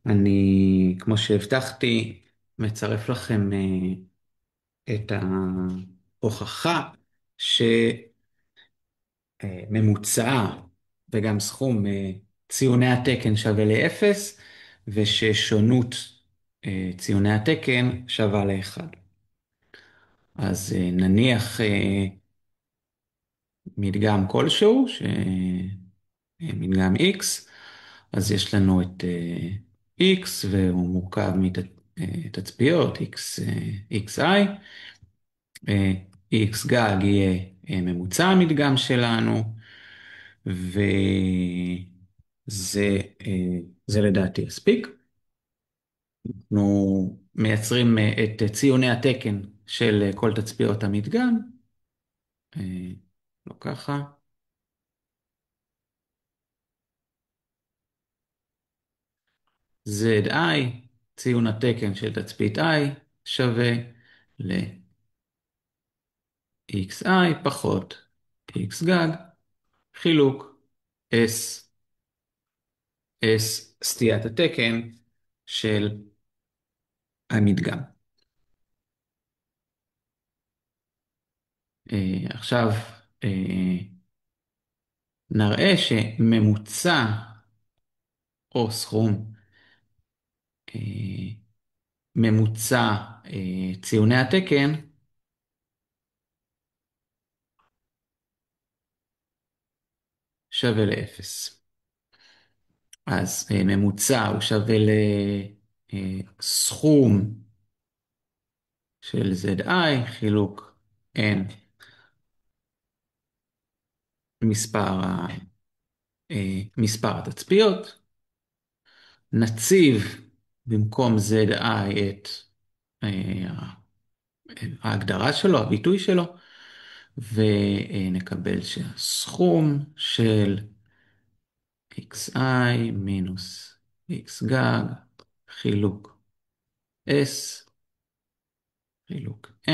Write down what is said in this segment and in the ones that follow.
אני, כמו שהבטחתי, מצרף לכם את ההוכחה שממוצע וגם סכום ציוני התקן שווה לאפס, וששונות ציוני התקן שווה לאחד. אז נניח מדגם כלשהו, מדגם x, אז יש לנו את x והוא מורכב מתצפיות xi, x גג יהיה ממוצע המדגם שלנו, וזה לדעתי יספיק. אנחנו מייצרים את ציוני התקן של כל תצפיות המדגם, אה, לא ככה. ZI, ציון התקן של תצפית I, שווה ל-XI פחות X גג, חילוק S, S סטיית התקן של המדגם. עכשיו נראה שממוצע או סכום, אה, ממוצע ציוני התקן שווה לאפס. אז ממוצע הוא שווה לסכום של ZI חילוק N, מספר התצפיות. נציב במקום ZI את אה, ההגדרה שלו, הביטוי שלו, ונקבל שהסכום של xi מינוס x גג חילוק s חילוק n.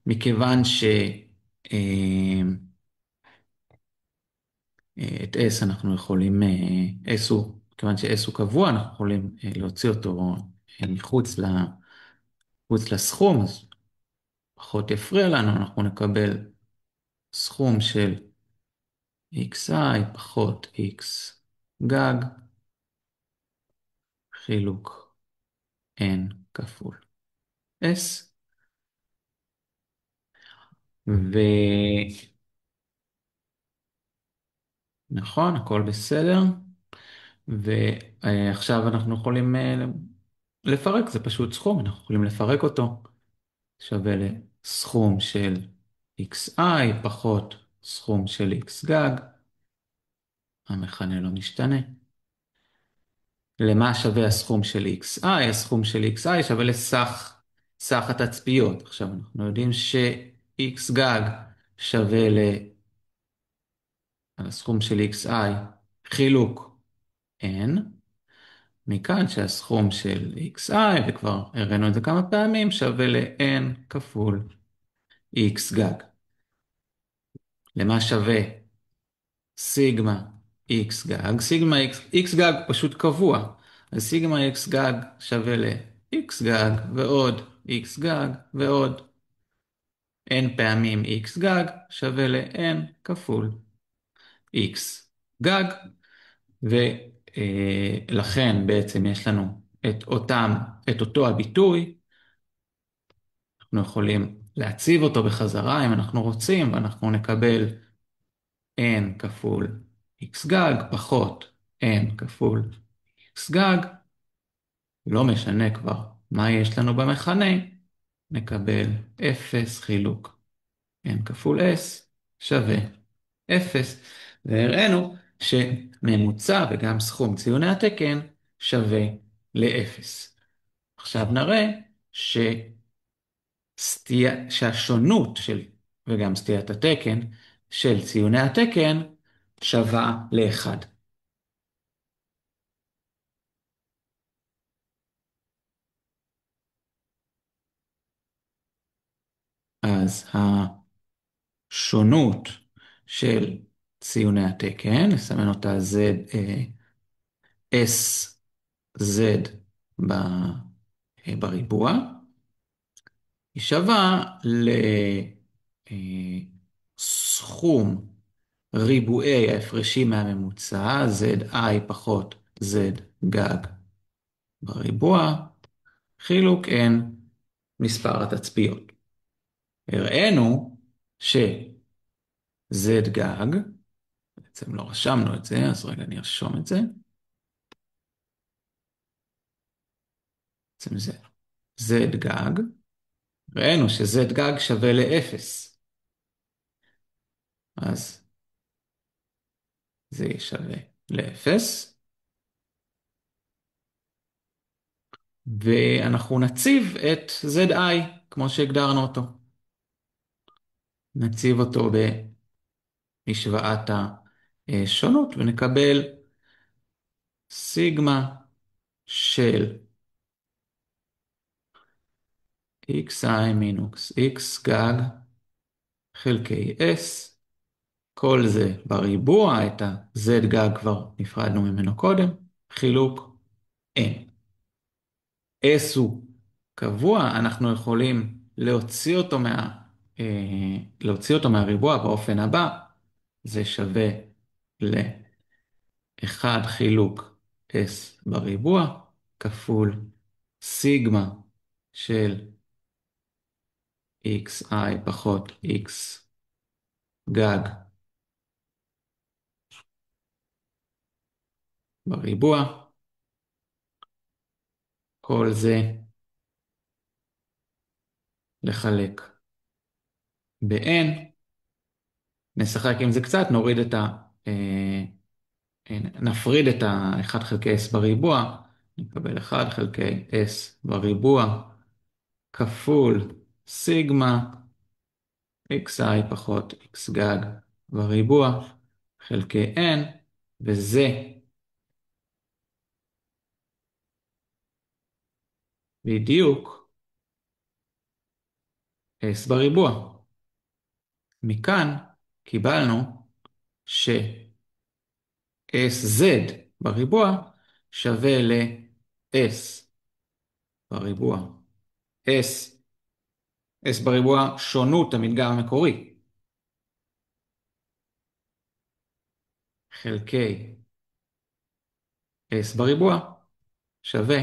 מכיוון את s אנחנו יכולים, כיוון ש-s הוא קבוע, אנחנו יכולים להוציא אותו מחוץ לסכום, אז פחות יפריע לנו, אנחנו נקבל סכום של xi פחות x גג חילוק n כפול s. ונכון, הכל בסדר. ועכשיו אנחנו יכולים לפרק, זה פשוט סכום, אנחנו יכולים לפרק אותו. שווה לסכום של xi פחות סכום של x גג, המכנה לא משתנה. למה שווה הסכום של xi? הסכום של xi שווה סך התצפיות. עכשיו אנחנו יודעים ש-x גג שווה לסכום של xi חילוק n, מכאן שהסכום של xi, וכבר הראינו את זה כמה פעמים, שווה ל-n כפול x גג. למה שווה סיגמה x גג? סיגמה x גג פשוט קבוע, אז סיגמה x גג שווה ל-x גג ועוד x גג ועוד n פעמים x גג שווה ל-n כפול x גג, ולכן בעצם יש לנו את אותו הביטוי. אנחנו יכולים להציב אותו בחזרה אם אנחנו רוצים, ואנחנו נקבל n כפול x גג פחות n כפול x גג, לא משנה כבר מה יש לנו במכנה, נקבל 0 חילוק n כפול s שווה 0, והראינו שממוצע וגם סכום ציוני התקן שווה ל-0. עכשיו נראה שהשונות וגם סטיית התקן של ציוני התקן שווה לאחד. אז השונות של ציוני התקן, נסמן אותה Z, S Z בריבוע, היא שווה לסכום ריבועי ההפרשים מהממוצע, ZI פחות Z גג בריבוע, חילוק N מספר התצפיות. הראינו ש-Z גג, בעצם לא רשמנו את זה, אז רגע נרשום את זה. בעצם זה Z גג, ראינו ש-Z גג שווה ל-0. אז זה יהיה שווה ל-0. ואנחנו נציב את ZI כמו שהגדרנו אותו. נציב אותו במשוואת השונות ונקבל סיגמה של xi מינוס x גג חלקי s, כל זה בריבוע, את ה-z גג כבר נפרדנו ממנו קודם, חילוק n. s הוא קבוע, אנחנו יכולים להוציא אותו מהריבוע באופן הבא, זה שווה ל-1 חילוק s בריבוע, כפול סיגמה של xi פחות x גג בריבוע, כל זה לחלק ב-n, נשחק עם זה קצת, נפריד את ה-1 חלקי s בריבוע, נקבל 1 חלקי s בריבוע, כפול סיגמה xi פחות x גג בריבוע, חלקי n, וזה בדיוק s בריבוע. מכאן קיבלנו ש-sz בריבוע שווה ל-s בריבוע. s בריבוע שונות המדגם המקורי. חלקי s בריבוע שווה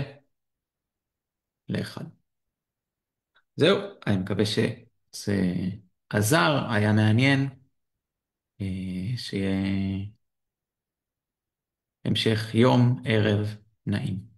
ל-1. זהו, אני מקווה שזה עזר, היה מעניין, שיהיה המשך יום ערב נעים.